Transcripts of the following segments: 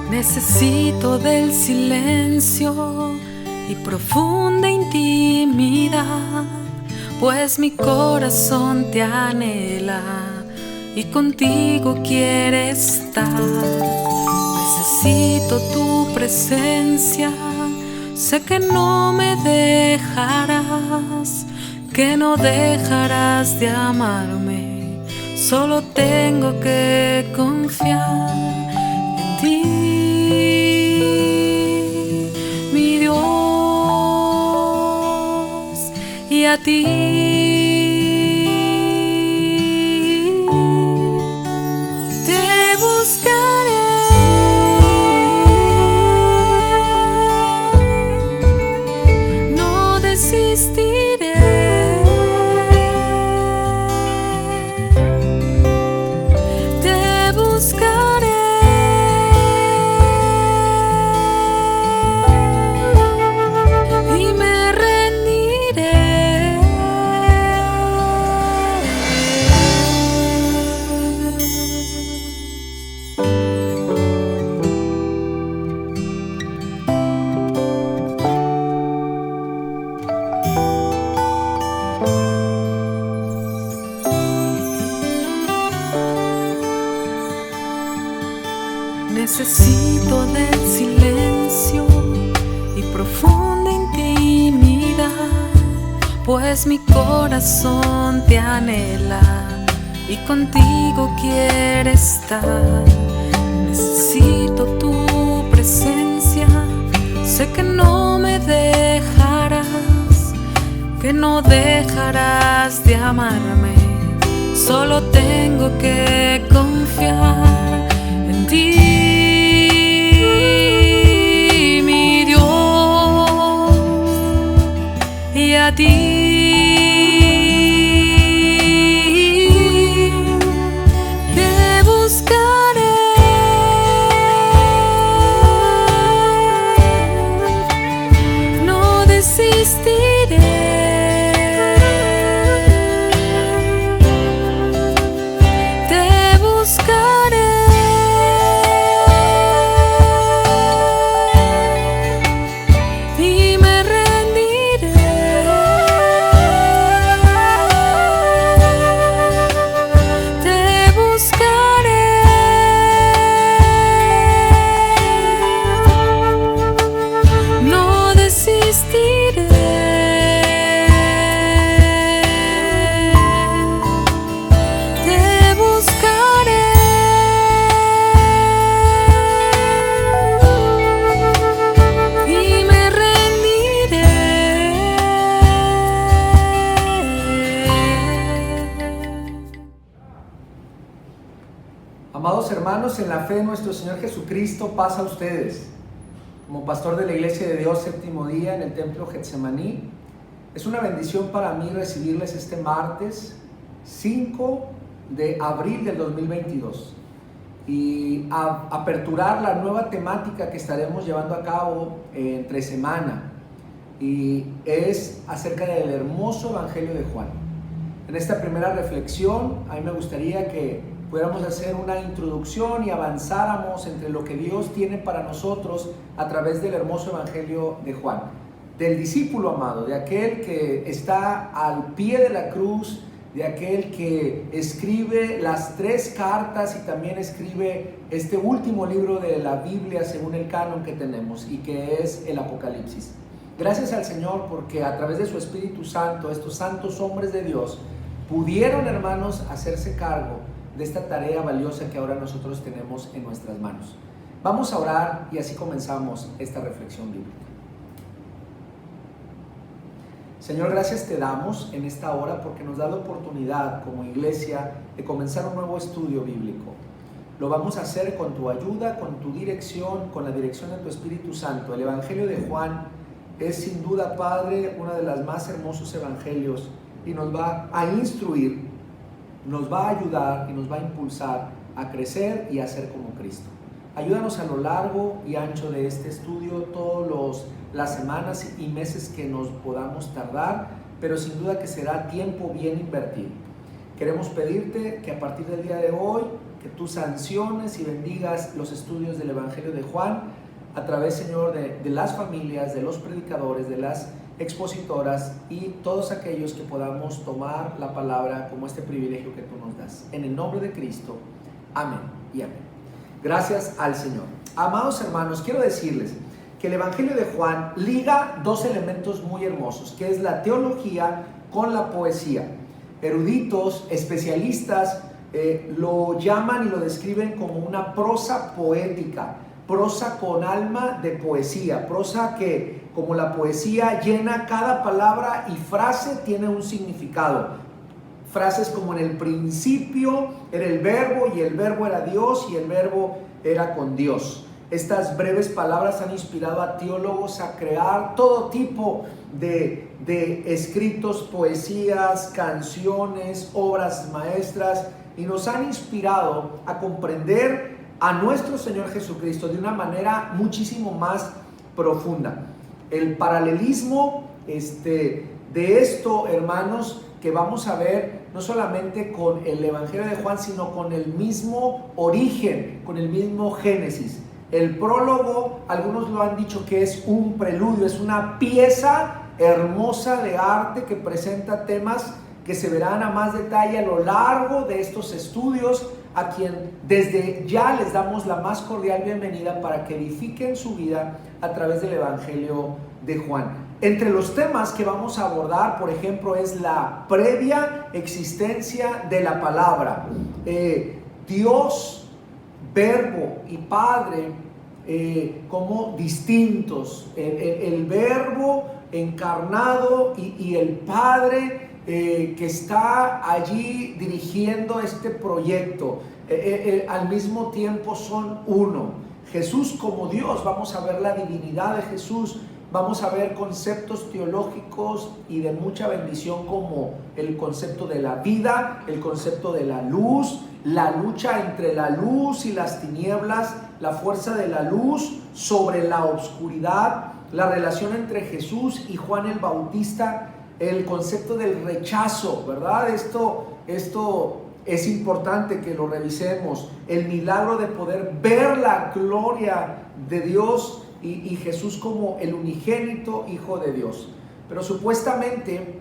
Necesito del silencio y profunda intimidad, pues mi corazón te anhela y contigo quiere estar. Necesito tu presencia, sé que no me dejarás, que no dejarás de amarme, solo tengo que confiar en ti, mi Dios, y a ti te buscaré. No desistiré, te buscaré y me rendiré. Necesito del silencio y profunda intimidad, pues mi corazón te anhela y contigo quiere estar. Necesito tu presencia, sé que no me dejarás, que no dejarás de amarme, solo tengo que confiar en ti, mi Dios, y a ti te buscaré. No desistiré, te buscaré y me rendiré. Te buscaré no desistiré. Te buscaré y me rendiré. Amados hermanos, en la fe de nuestro Señor Jesucristo, paz a ustedes. Como pastor de la Iglesia de Dios Séptimo Día en el Templo Getsemaní, es una bendición para mí recibirles este martes 5 de abril del 2022 y aperturar la nueva temática que estaremos llevando a cabo entre semana, y es acerca del hermoso Evangelio de Juan. En esta primera reflexión, a mí me gustaría que pudiéramos hacer una introducción y avanzáramos entre lo que Dios tiene para nosotros a través del hermoso Evangelio de Juan, del discípulo amado, de aquel que está al pie de la cruz, de aquel que escribe las 3 cartas y también escribe este último libro de la Biblia según el canon que tenemos, y que es el Apocalipsis. Gracias al Señor porque a través de su Espíritu Santo, estos santos hombres de Dios pudieron, hermanos, hacerse cargo de esta tarea valiosa que ahora nosotros tenemos en nuestras manos. Vamos a orar y así comenzamos esta reflexión bíblica. Señor, gracias te damos en esta hora porque nos da la oportunidad como iglesia de comenzar un nuevo estudio bíblico. Lo vamos a hacer con tu ayuda, con tu dirección, con la dirección de tu Espíritu Santo. El Evangelio de Juan es sin duda, Padre, uno de los más hermosos evangelios, y nos va a instruir, nos va a ayudar y nos va a impulsar a crecer y a ser como Cristo. Ayúdanos a lo largo y ancho de este estudio, todas las semanas y meses que nos podamos tardar, pero sin duda que será tiempo bien invertido. Queremos pedirte que a partir del día de hoy que tú sanciones y bendigas los estudios del Evangelio de Juan a través, Señor, de las familias, de los predicadores, de las expositoras y todos aquellos que podamos tomar la palabra como este privilegio que tú nos das. En el nombre de Cristo, amén y amén. Gracias al Señor. Amados hermanos, quiero decirles que el Evangelio de Juan liga dos elementos muy hermosos, que es la teología con la poesía. Eruditos, especialistas, lo llaman y lo describen como una prosa poética, prosa con alma de poesía, prosa que, como la poesía, llena cada palabra y frase tiene un significado. Frases como: en el principio era el verbo y el verbo era Dios y el verbo era con Dios. Estas breves palabras han inspirado a teólogos a crear todo tipo de escritos, poesías, canciones, obras maestras, y nos han inspirado a comprender a nuestro Señor Jesucristo de una manera muchísimo más profunda. El paralelismo de esto, hermanos, que vamos a ver no solamente con el Evangelio de Juan, sino con el mismo origen, con el mismo Génesis. El prólogo, algunos lo han dicho que es un preludio, es una pieza hermosa de arte que presenta temas que se verán a más detalle a lo largo de estos estudios, a quien desde ya les damos la más cordial bienvenida para que edifiquen su vida a través del Evangelio de Juan. Entre los temas que vamos a abordar, por ejemplo, es la previa existencia de la palabra. Dios, Verbo y Padre como distintos. El Verbo encarnado y el Padre que está allí dirigiendo este proyecto. Al mismo tiempo son uno. Jesús como Dios, vamos a ver la divinidad de Jesús. Vamos a ver conceptos teológicos y de mucha bendición como el concepto de la vida, el concepto de la luz, la lucha entre la luz y las tinieblas, la fuerza de la luz sobre la oscuridad, la relación entre Jesús y Juan el Bautista, el concepto del rechazo, ¿verdad? Esto es importante que lo revisemos. El milagro de poder ver la gloria de Dios y Jesús como el unigénito Hijo de Dios. Pero supuestamente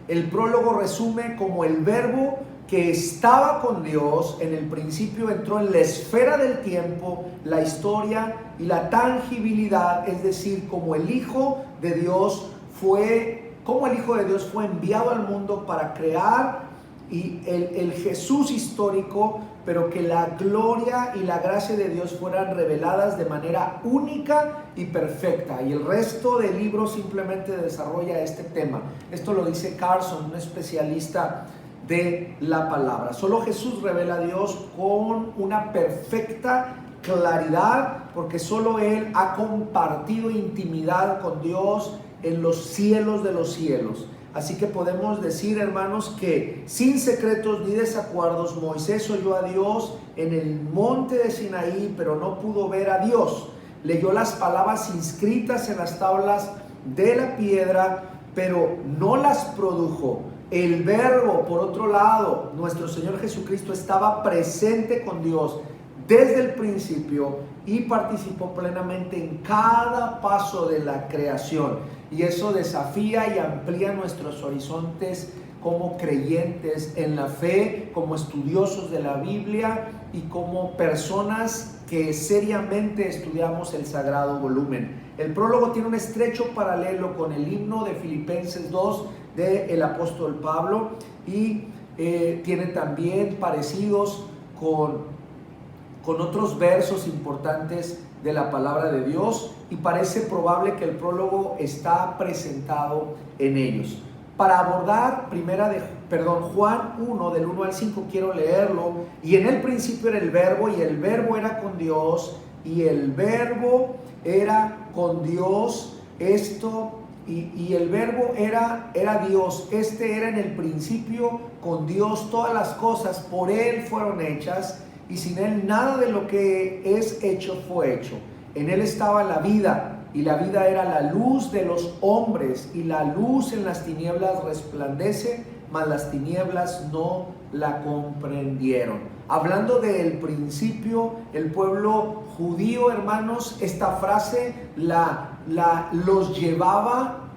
el prólogo resume como el Verbo que estaba con Dios en el principio, entró en la esfera del tiempo, la historia y la tangibilidad, es decir, como el Hijo de Dios fue enviado al mundo para crear y el Jesús histórico, pero que la gloria y la gracia de Dios fueran reveladas de manera única y perfecta. Y el resto del libro simplemente desarrolla este tema. Esto lo dice Carson, un especialista de la palabra. Solo Jesús revela a Dios con una perfecta claridad, porque solo Él ha compartido intimidad con Dios en los cielos de los cielos. Así que podemos decir, hermanos, que sin secretos ni desacuerdos, Moisés oyó a Dios en el monte de Sinaí, pero no pudo ver a Dios. Leyó las palabras inscritas en las tablas de la piedra, pero no las produjo. El Verbo, por otro lado, nuestro Señor Jesucristo, estaba presente con Dios desde el principio y participó plenamente en cada paso de la creación. Y eso desafía y amplía nuestros horizontes como creyentes en la fe, como estudiosos de la Biblia y como personas que seriamente estudiamos el sagrado volumen. El prólogo tiene un estrecho paralelo con el himno de Filipenses 2 del apóstol Pablo y tiene también parecidos con otros versos importantes de la palabra de Dios, y parece probable que el prólogo está presentado en ellos. Para abordar Juan 1, del 1 al 5, quiero leerlo. Y en el principio era el Verbo, y el Verbo era con Dios, y el Verbo era con Dios. Y el Verbo era Dios. Este era en el principio con Dios. Todas las cosas por Él fueron hechas, y sin Él nada de lo que es hecho fue hecho. En Él estaba la vida, y la vida era la luz de los hombres, y la luz en las tinieblas resplandece, mas las tinieblas no la comprendieron. hablando del principio, el pueblo judío, hermanos, esta frase los llevaba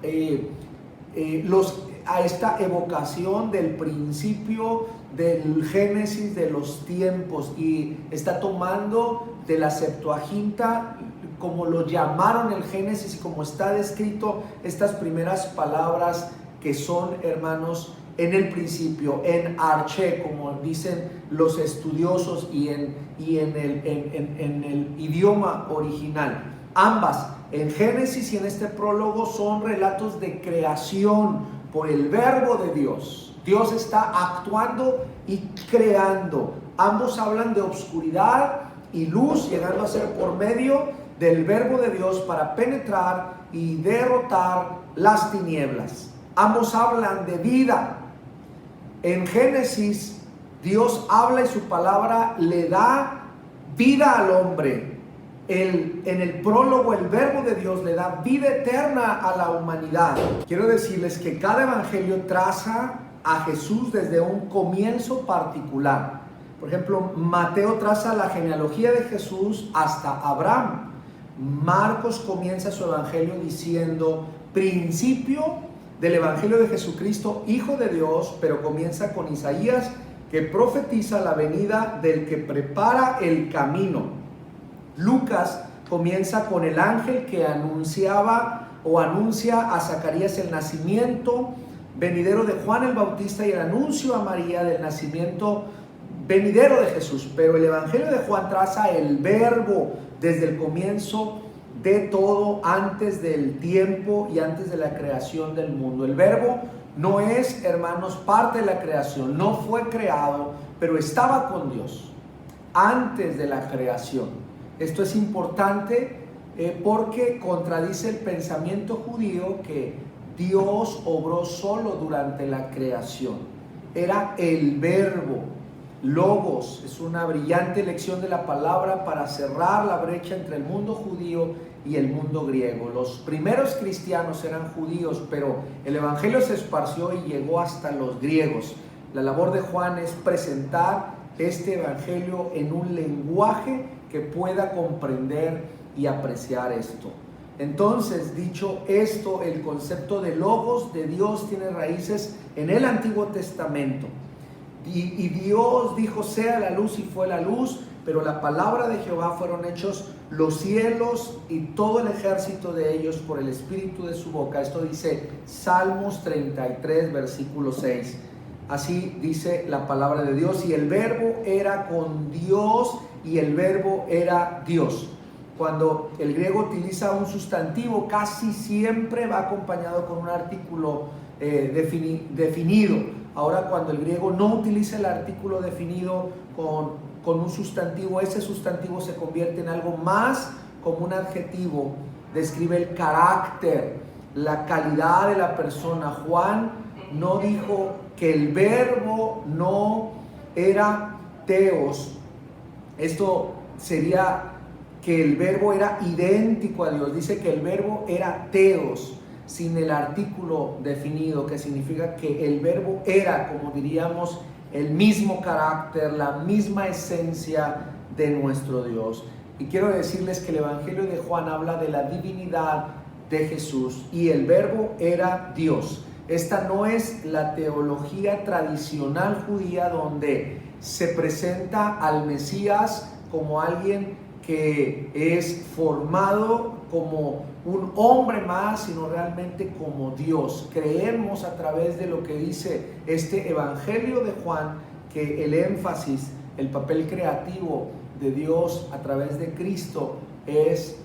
a esta evocación del principio, del Génesis de los tiempos, y está tomando de la Septuaginta, como lo llamaron el Génesis y como está descrito, estas primeras palabras que son, hermanos, en el principio, en arché, como dicen los estudiosos, y en el idioma original. Ambas, en Génesis y en este prólogo, son relatos de creación por el verbo de Dios. Dios está actuando y creando. Ambos hablan de oscuridad y luz, llegando a ser por medio del verbo de Dios para penetrar y derrotar las tinieblas. Ambos hablan de vida. En Génesis, Dios habla y su palabra le da vida al hombre. En el prólogo, el verbo de Dios le da vida eterna a la humanidad. Quiero decirles que cada evangelio traza a Jesús desde un comienzo particular. Por ejemplo, Mateo traza la genealogía de Jesús hasta Abraham. Marcos comienza su evangelio diciendo principio del evangelio de Jesucristo, Hijo de Dios, pero comienza con Isaías, que profetiza la venida del que prepara el camino. Lucas comienza con el ángel que anuncia a Zacarías el nacimiento venidero de Juan el Bautista y el anuncio a María del nacimiento venidero de Jesús. Pero el evangelio de Juan traza el verbo desde el comienzo de todo, antes del tiempo y antes de la creación del mundo. El verbo no es, hermanos, parte de la creación, no fue creado, pero estaba con Dios antes de la creación. Esto es importante porque contradice el pensamiento judío que Dios obró solo durante la creación. Era el verbo. Logos es una brillante lección de la palabra para cerrar la brecha entre el mundo judío y el mundo griego. Los primeros cristianos eran judíos, pero el evangelio se esparció y llegó hasta los griegos. La labor de Juan es presentar este evangelio en un lenguaje que pueda comprender y apreciar esto. Entonces, dicho esto, el concepto de logos de Dios tiene raíces en el Antiguo Testamento. Y Dios dijo, sea la luz, y fue la luz, pero la palabra de Jehová fueron hechos los cielos y todo el ejército de ellos por el espíritu de su boca. Esto dice Salmos 33, versículo 6. Así dice la palabra de Dios, y el verbo era con Dios y el verbo era Dios. Cuando el griego utiliza un sustantivo, casi siempre va acompañado con un artículo definido. Ahora, cuando el griego no utiliza el artículo definido con un sustantivo, ese sustantivo se convierte en algo más como un adjetivo. Describe el carácter, la calidad de la persona. Juan no dijo que el verbo no era teos. Esto sería que el verbo era idéntico a Dios. Dice que el verbo era teos, sin el artículo definido, que significa que el verbo era, como diríamos, el mismo carácter, la misma esencia de nuestro Dios. Y quiero decirles que el evangelio de Juan habla de la divinidad de Jesús, y el verbo era Dios. Esta no es la teología tradicional judía, donde se presenta al Mesías como alguien que es formado como un hombre más, sino realmente como Dios. Creemos a través de lo que dice este evangelio de Juan, que el énfasis, el papel creativo de Dios a través de Cristo es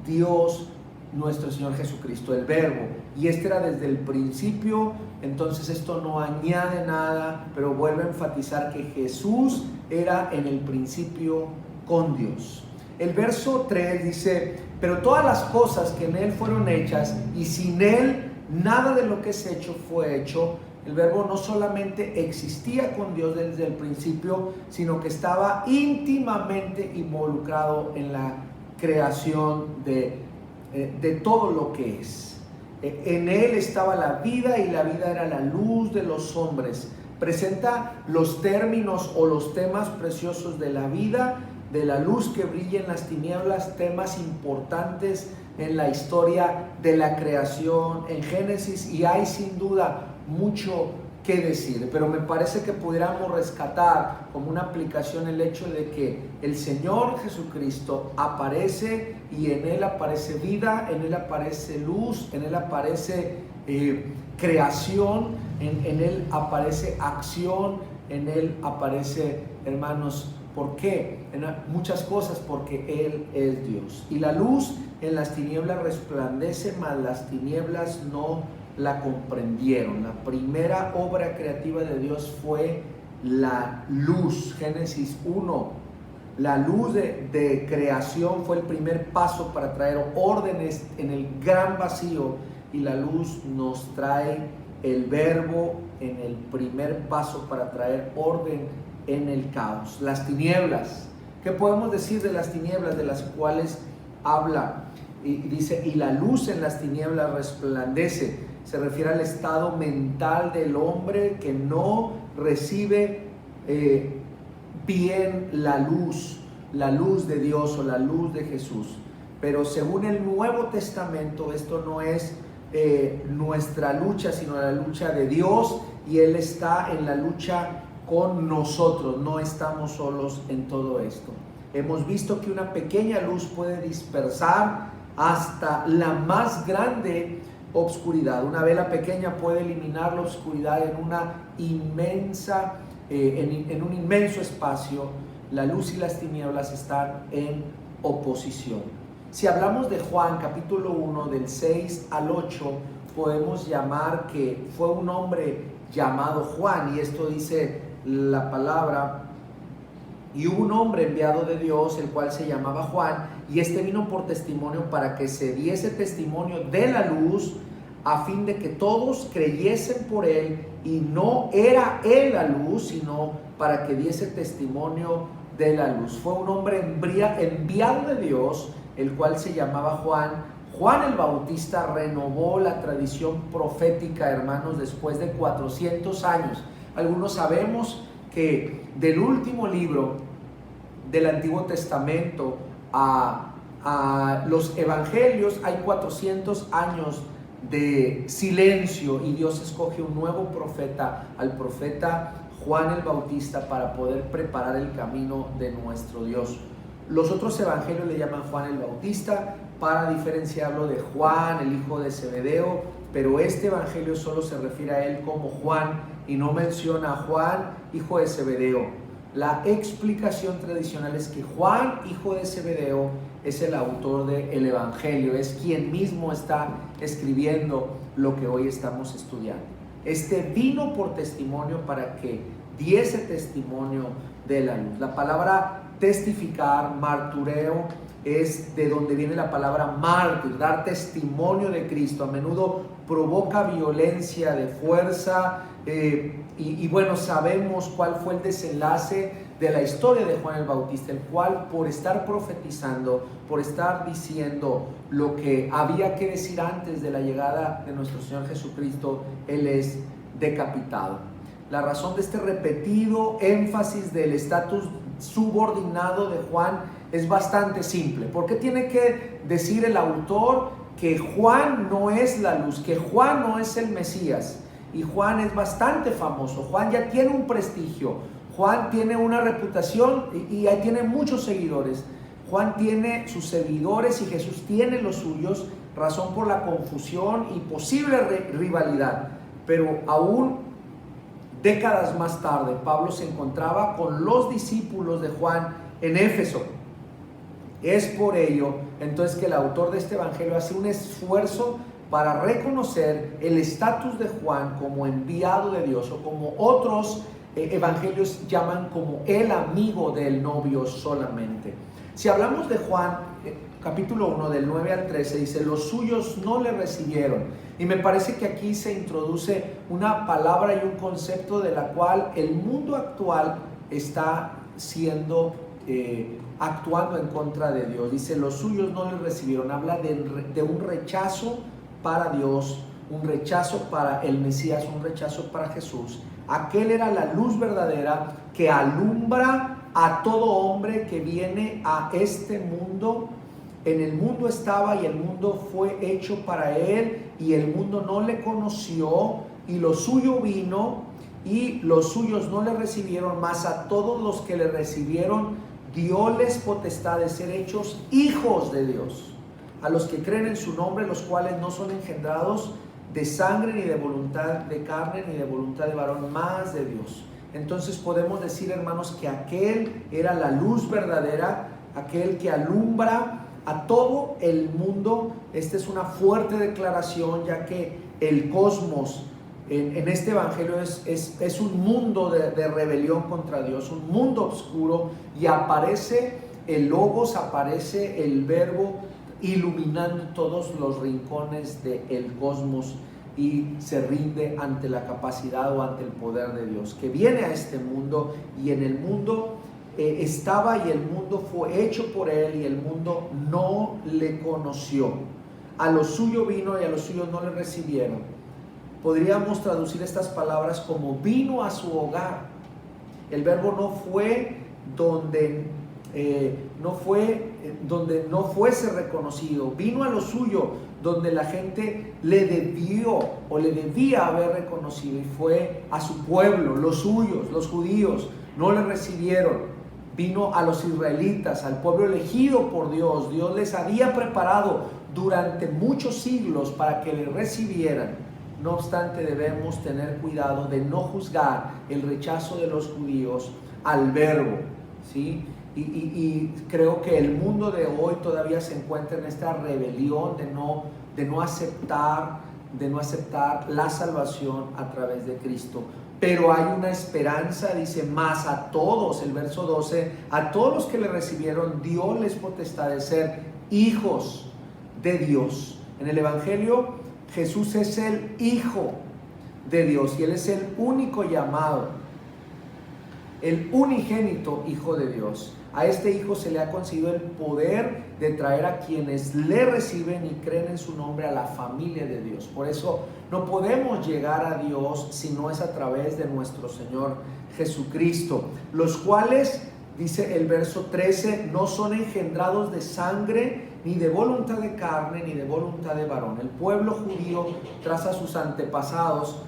Dios, nuestro Señor Jesucristo, el verbo. Y este era desde el principio. Entonces esto no añade nada, pero vuelve a enfatizar que Jesús era en el principio con Dios. El verso 3 dice, pero todas las cosas que en Él fueron hechas, y sin Él nada de lo que es hecho fue hecho. El verbo no solamente existía con Dios desde el principio, sino que estaba íntimamente involucrado en la creación de todo lo que es. En Él estaba la vida, y la vida era la luz de los hombres. presenta los términos o los temas preciosos de la vida, de la luz que brilla en las tinieblas, temas importantes en la historia de la creación en Génesis, y hay sin duda mucho que decir, pero me parece que pudiéramos rescatar como una aplicación el hecho de que el Señor Jesucristo aparece, y en Él aparece vida, en Él aparece luz, en Él aparece creación, en Él aparece acción, en Él aparece, hermanos, ¿por qué? En muchas cosas, porque Él es Dios. Y la luz en las tinieblas resplandece, mas las tinieblas no la comprendieron. La primera obra creativa de Dios fue la luz. Génesis 1, la luz de creación fue el primer paso para traer órdenes en el gran vacío, y la luz nos trae el verbo en el primer paso para traer orden en el caos. Las tinieblas, ¿qué podemos decir de las tinieblas de las cuales habla? Y dice, y la luz en las tinieblas resplandece. Se refiere al estado mental del hombre que no recibe bien la luz de Dios o la luz de Jesús. Pero según el Nuevo Testamento, esto no es nuestra lucha, sino la lucha de Dios, y Él está en la lucha con nosotros. No estamos solos en todo esto. Hemos visto que una pequeña luz puede dispersar hasta la más grande obscuridad. Una vela pequeña puede eliminar la oscuridad en una inmensa, en un inmenso espacio. La luz y las tinieblas están en oposición. Si hablamos de Juan capítulo 1 del 6 al 8, podemos llamar que fue un hombre llamado Juan, y esto dice la palabra: y hubo un hombre enviado de Dios, el cual se llamaba Juan, y este vino por testimonio, para que se diese testimonio de la luz, a fin de que todos creyesen por él. Y no era él la luz, sino para que diese testimonio de la luz. Fue un hombre enviado de Dios, el cual se llamaba Juan. Juan el Bautista renovó la tradición profética, hermanos, después de 400 años. Algunos sabemos que del último libro del Antiguo Testamento a los evangelios hay 400 años de silencio, y Dios escoge un nuevo profeta, al profeta Juan el Bautista, para poder preparar el camino de nuestro Dios. Los otros evangelios le llaman Juan el Bautista para diferenciarlo de Juan, el hijo de Zebedeo, pero este evangelio solo se refiere a él como Juan y no menciona a Juan, hijo de Zebedeo. La explicación tradicional es que Juan, hijo de Zebedeo, es el autor del evangelio, es quien mismo está escribiendo lo que hoy estamos estudiando. Este vino por testimonio, para que diese testimonio de la luz. La palabra testificar, martureo, es de donde viene la palabra mártir, dar testimonio de Cristo. A menudo provoca violencia de fuerza, y bueno, sabemos cuál fue el desenlace de la historia de Juan el Bautista, el cual, por estar profetizando, por estar diciendo lo que había que decir antes de la llegada de nuestro Señor Jesucristo, él es decapitado. La razón de este repetido énfasis del estatus subordinado de Juan es bastante simple. ¿Por qué tiene que decir el autor que Juan no es la luz, que Juan no es el Mesías? Y Juan es bastante famoso, Juan ya tiene un prestigio, Juan tiene una reputación y ya tiene muchos seguidores. Juan tiene sus seguidores y Jesús tiene los suyos, razón por la confusión y posible rivalidad. Pero aún décadas más tarde, Pablo se encontraba con los discípulos de Juan en Éfeso. Es por ello entonces que el autor de este evangelio hace un esfuerzo para reconocer el estatus de Juan como enviado de Dios, o como otros evangelios llaman, como el amigo del novio solamente. Si hablamos de Juan, capítulo 1, del 9 al 13, dice: los suyos no le recibieron. Y me parece que aquí se introduce una palabra y un concepto de la cual el mundo actual está actuando en contra de Dios. Dice: los suyos no le recibieron. Habla de un rechazo para Dios, un rechazo para el Mesías, un rechazo para Jesús, Aquel era la luz verdadera que alumbra a todo hombre que viene a este mundo. En el mundo estaba y el mundo fue hecho para él y el mundo no le conoció, y lo suyo vino y los suyos no le recibieron, mas a todos los que le recibieron dióles potestad de ser hechos hijos de Dios, a los que creen en su nombre, los cuales no son engendrados de sangre, ni de voluntad de carne, ni de voluntad de varón, mas de Dios. Entonces podemos decir, hermanos, que aquel era la luz verdadera, aquel que alumbra a todo el mundo. Esta es una fuerte declaración, ya que el cosmos en este evangelio es un mundo de rebelión contra Dios, un mundo oscuro, y aparece el Logos, aparece el Verbo iluminando todos los rincones del cosmos, y se rinde ante la capacidad o ante el poder de Dios, que viene a este mundo, y en el mundo estaba y el mundo fue hecho por él y el mundo no le conoció. A lo suyo vino y a los suyos no le recibieron. Podríamos traducir estas palabras como vino a su hogar. El verbo no fue donde no fuese reconocido. Vino a lo suyo, donde la gente le debió o le debía haber reconocido, y fue a su pueblo, los suyos, los judíos, no le recibieron. Vino a los israelitas, al pueblo elegido por Dios. Dios les había preparado durante muchos siglos para que le recibieran. No obstante, debemos tener cuidado de no juzgar el rechazo de los judíos al verbo, ¿sí? Y creo que el mundo de hoy todavía se encuentra en esta rebelión de no aceptar la salvación a través de Cristo. Pero hay una esperanza, dice, más a todos, el verso 12, a todos los que le recibieron, dióles potestad de ser hijos de Dios. En el Evangelio, Jesús es el Hijo de Dios y Él es el único llamado, el unigénito Hijo de Dios. A este Hijo se le ha concedido el poder de traer a quienes le reciben y creen en su nombre a la familia de Dios. Por eso no podemos llegar a Dios si no es a través de nuestro Señor Jesucristo, los cuales, dice el verso 13, no son engendrados de sangre, ni de voluntad de carne, ni de voluntad de varón. El pueblo judío traza a sus antepasados,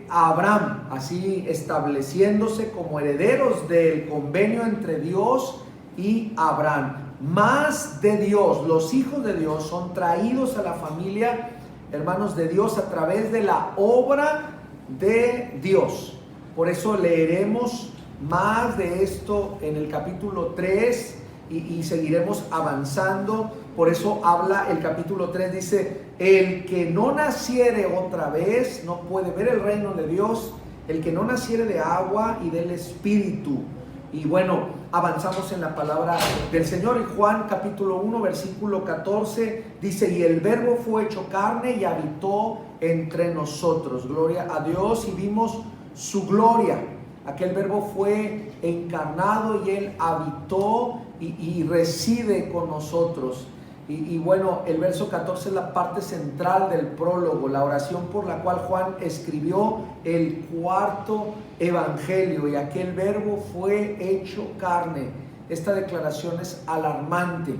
a Abraham, así estableciéndose como herederos del convenio entre Dios y Abraham. Más de Dios, los hijos de Dios son traídos a la familia, hermanos, de Dios a través de la obra de Dios. Por eso leeremos más de esto en el capítulo 3 y seguiremos avanzando. Por eso habla el capítulo 3, dice: el que no naciere otra vez no puede ver el reino de Dios, el que no naciere de agua y del Espíritu. Y bueno, avanzamos en la palabra del Señor. En Juan capítulo 1 versículo 14 dice: y el verbo fue hecho carne y habitó entre nosotros. Gloria a Dios. Y vimos su gloria. Aquel verbo fue encarnado y Él habitó y reside con nosotros. Y bueno, el verso 14 es la parte central del prólogo, la oración por la cual Juan escribió el cuarto evangelio. Y aquel verbo fue hecho carne. Esta declaración es alarmante,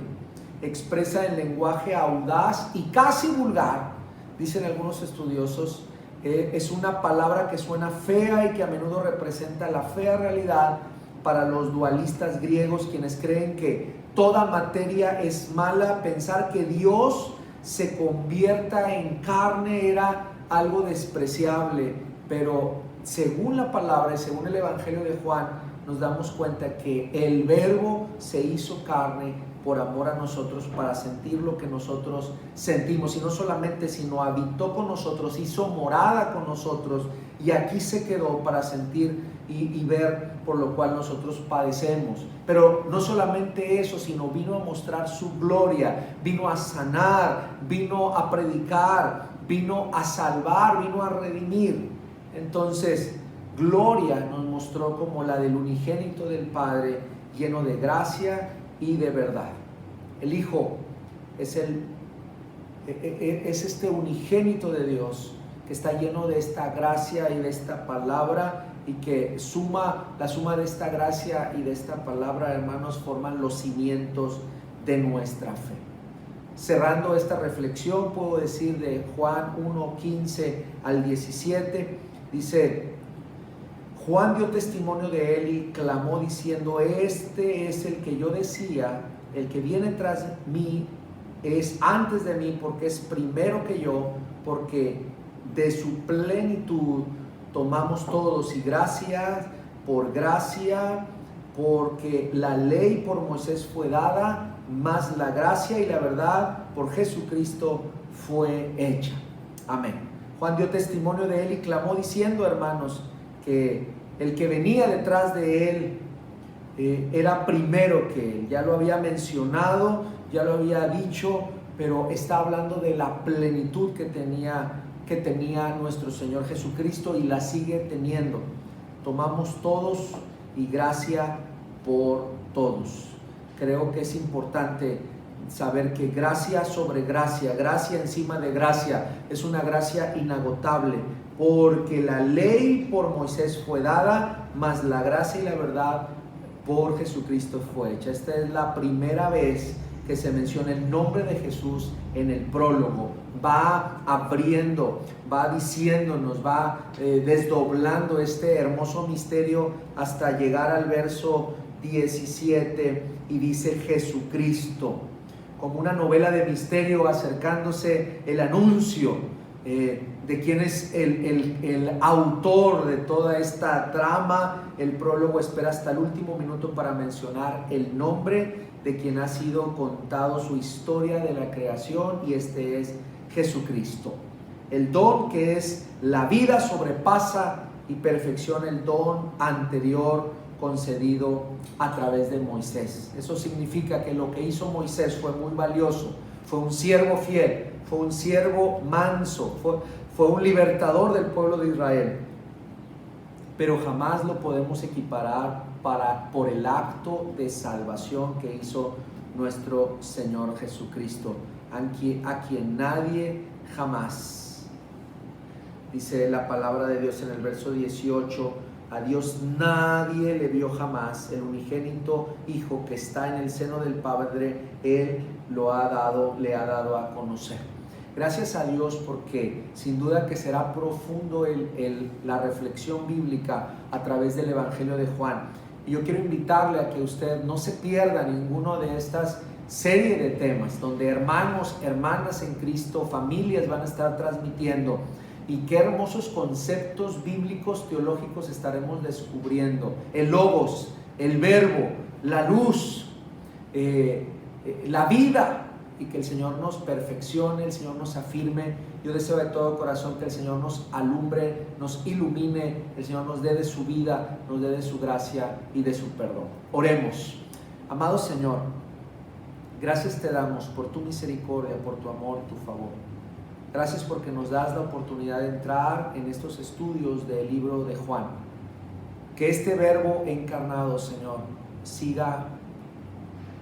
expresa en lenguaje audaz y casi vulgar, dicen algunos estudiosos. Es una palabra que suena fea y que a menudo representa la fea realidad para los dualistas griegos, quienes creen que toda materia es mala. Pensar que Dios se convierta en carne era algo despreciable, pero según la palabra y según el Evangelio de Juan, nos damos cuenta que el Verbo se hizo carne por amor a nosotros, para sentir lo que nosotros sentimos, y no solamente, sino habitó con nosotros, hizo morada con nosotros, y aquí se quedó para sentir y ver por lo cual nosotros padecemos. Pero no solamente eso, sino vino a mostrar su gloria, vino a sanar, vino a predicar, vino a salvar, vino a redimir. Entonces, gloria nos mostró como la del unigénito del Padre, lleno de gracia y de verdad. El Hijo es este unigénito de Dios, que está lleno de esta gracia y de esta palabra, y que la suma de esta gracia y de esta palabra, hermanos, forman los cimientos de nuestra fe. Cerrando esta reflexión, puedo decir de Juan 1:15 al 17, dice: Juan dio testimonio de él y clamó diciendo: este es el que yo decía, el que viene tras mí es antes de mí, porque es primero que yo, porque de su plenitud tomamos todos, y gracia por gracia, porque la ley por Moisés fue dada, mas la gracia y la verdad por Jesucristo fue hecha. Amén. Juan dio testimonio de él y clamó diciendo, hermanos, que el que venía detrás de él era primero que él. Ya lo había mencionado, ya lo había dicho, pero está hablando de la plenitud que tenía nuestro Señor Jesucristo, y la sigue teniendo. Tomamos todos y gracia por todos. Creo que es importante saber que gracia sobre gracia, gracia encima de gracia, es una gracia inagotable, porque la ley por Moisés fue dada, mas la gracia y la verdad por Jesucristo fue hecha. Esta es la primera vez que se menciona el nombre de Jesús en el prólogo. Va abriendo, va diciéndonos, va desdoblando este hermoso misterio hasta llegar al verso 17, y dice Jesucristo. Como una novela de misterio, acercándose el anuncio de quién es el autor de toda esta trama. El prólogo espera hasta el último minuto para mencionar el nombre de quien ha sido contado su historia de la creación, y este es Jesucristo. El don que es la vida sobrepasa y perfecciona el don anterior concedido a través de Moisés. Eso significa que lo que hizo Moisés fue muy valioso. Fue un siervo fiel, fue un siervo manso, fue un libertador del pueblo de Israel, pero jamás lo podemos equiparar por el acto de salvación que hizo nuestro Señor Jesucristo, a quien nadie jamás, dice la palabra de Dios en el verso 18, a Dios nadie le vio jamás, el unigénito Hijo que está en el seno del Padre, Él le ha dado a conocer. Gracias a Dios, porque sin duda que será profundo la reflexión bíblica a través del Evangelio de Juan. Y yo quiero invitarle a que usted no se pierda ninguno de estas serie de temas, donde hermanos, hermanas en Cristo, familias van a estar transmitiendo, y qué hermosos conceptos bíblicos, teológicos estaremos descubriendo. El Logos, el Verbo, la luz, la vida, y que el Señor nos perfeccione, el Señor nos afirme. Yo deseo de todo corazón que el Señor nos alumbre, nos ilumine, el Señor nos dé de su vida, nos dé de su gracia y de su perdón. Oremos. Amado Señor, gracias te damos por tu misericordia, por tu amor y tu favor. Gracias porque nos das la oportunidad de entrar en estos estudios del libro de Juan. Que este verbo encarnado, Señor, siga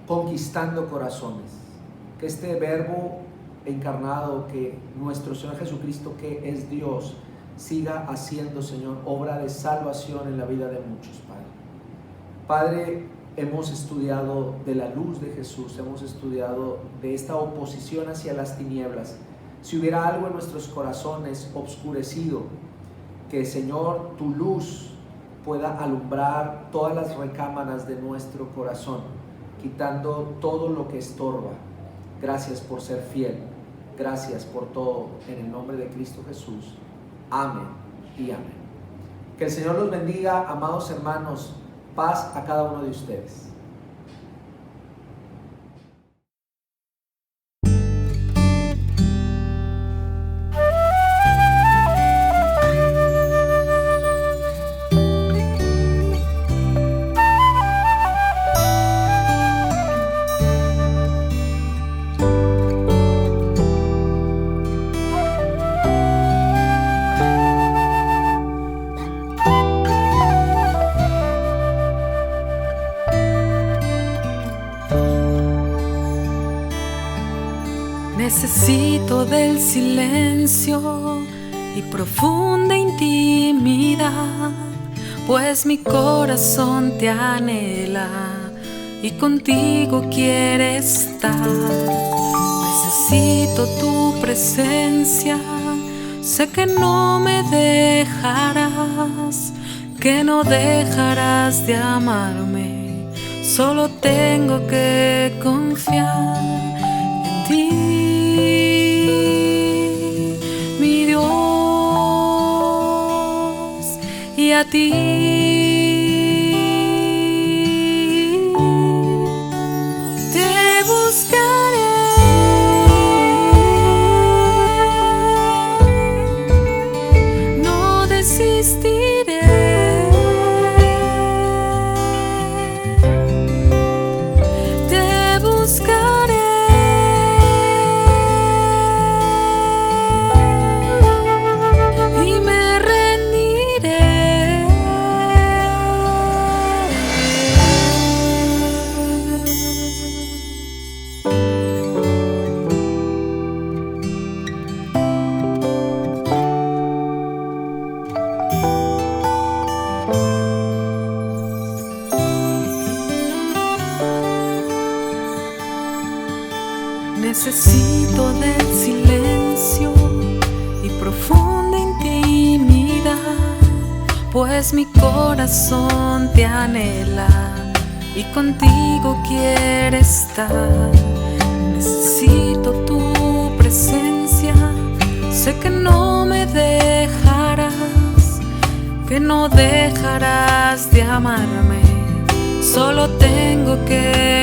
conquistando corazones. Que este verbo encarnado, que nuestro Señor Jesucristo, que es Dios, siga haciendo, Señor, obra de salvación en la vida de muchos, Padre. Padre, hemos estudiado de la luz de Jesús, hemos estudiado de esta oposición hacia las tinieblas. Si hubiera algo en nuestros corazones obscurecido, que, Señor, tu luz pueda alumbrar todas las recámaras de nuestro corazón, quitando todo lo que estorba. Gracias por ser fiel. Gracias por todo. En el nombre de Cristo Jesús. Amén y amén. Que el Señor los bendiga, amados hermanos. Paz a cada uno de ustedes. Necesito del silencio y profunda intimidad, pues mi corazón te anhela y contigo quiere estar. Necesito tu presencia, sé que no me dejarás, que no dejarás de amarme, solo tengo que confiar en ti, mi Dios, y a ti te buscaré. No desistiré, te buscaré y me rendiré. Necesito del silencio y profunda intimidad, pues mi corazón te anhela y contigo quiere estar. Necesito tu presencia, sé que no me dejarás, que no dejarás de amarme, solo tengo que